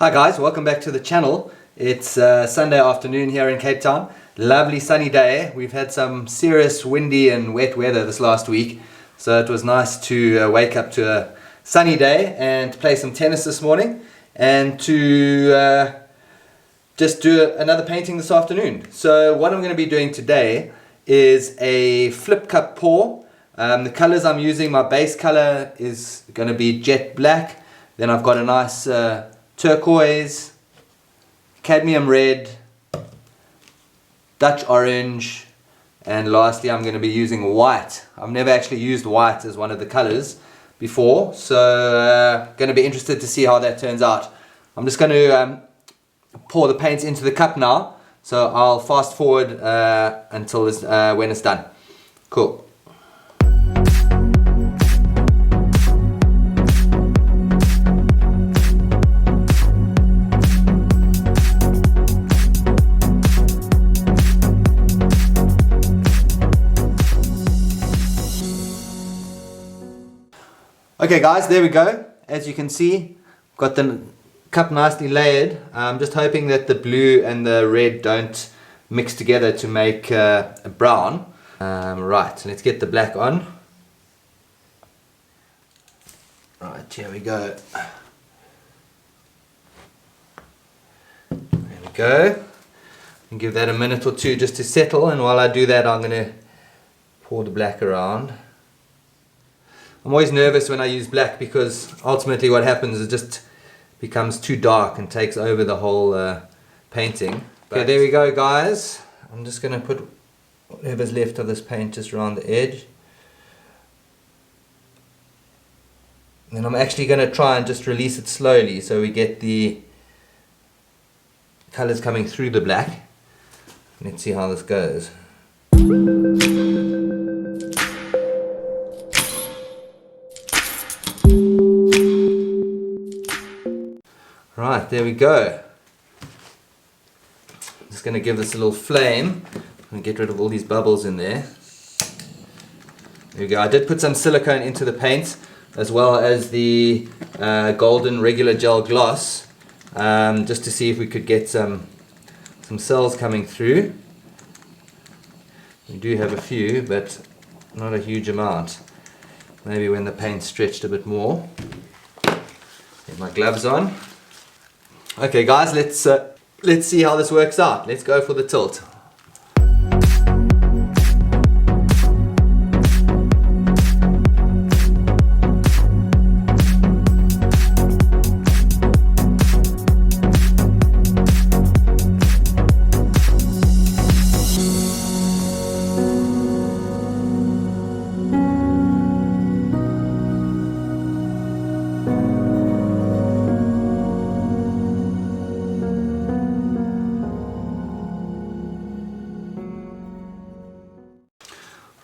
Hi guys, welcome back to the channel. It's Sunday afternoon here in Cape Town. Lovely sunny day. We've had some serious windy and wet weather this last week, so it was nice to wake up to a sunny day and play some tennis this morning and to just do another painting this afternoon. So what I'm going to be doing today is a flip cup pour. The colors I'm using, my base color is going to be jet black. Then I've got a nice turquoise, cadmium red, Dutch orange, and lastly I'm going to be using white. I've never actually used white as one of the colors before, so going to be interested to see how that turns out. I'm just going to pour the paint into the cup now, so I'll fast forward until when it's done. Cool. Okay guys, there we go. As you can see, got the cup nicely layered. I'm just hoping that the blue and the red don't mix together to make a brown. Right, let's get the black on. Right, here we go. There we go. And give that a minute or two just to settle, and while I do that I'm going to pour the black around. I'm always nervous when I use black because ultimately what happens is it just becomes too dark and takes over the whole painting. Okay, there we go guys. I'm just going to put whatever's left of this paint just around the edge. And I'm actually going to try and just release it slowly so we get the colors coming through the black. Let's see how this goes. Right, there we go. I'm just going to give this a little flame and get rid of all these bubbles in there. There we go. I did put some silicone into the paint as well as the golden regular gel gloss, just to see if we could get some cells coming through. We do have a few, but not a huge amount. Maybe when the paint's stretched a bit more. Get my gloves on. Okay guys, let's see how this works out. Let's go for the tilt.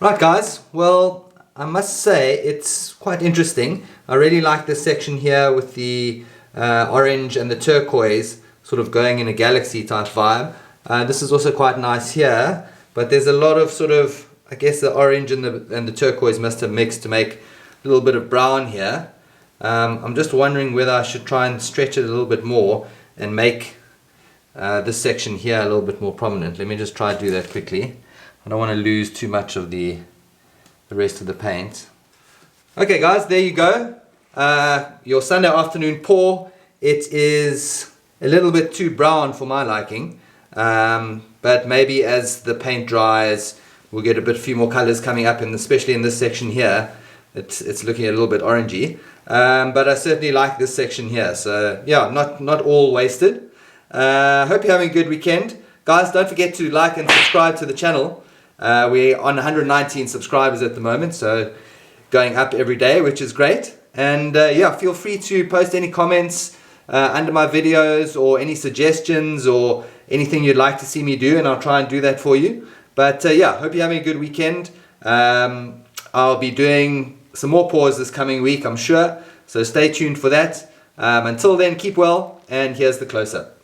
Right guys, well I must say it's quite interesting. I really like this section here with the orange and the turquoise sort of going in a galaxy type vibe. This is also quite nice here, but there's a lot of sort of, I guess the orange and the turquoise must have mixed to make a little bit of brown here. I'm just wondering whether I should try and stretch it a little bit more and make this section here a little bit more prominent. Let me just try to do that quickly. I don't want to lose too much of the rest of the paint. Okay guys, there you go. Your Sunday afternoon pour. It is a little bit too brown for my liking, but maybe as the paint dries we'll get a few more colors coming up, and especially in this section here it's looking a little bit orangey, but I certainly like this section here. So yeah, not all wasted. Hope you're having a good weekend. Guys, don't forget to like and subscribe to the channel. We're on 119 subscribers at the moment, so going up every day, which is great. And yeah, feel free to post any comments under my videos or any suggestions or anything you'd like to see me do, and I'll try and do that for you. But yeah, hope you're having a good weekend. I'll be doing some more pours this coming week, I'm sure, so stay tuned for that. Until then, keep well, and here's the close-up.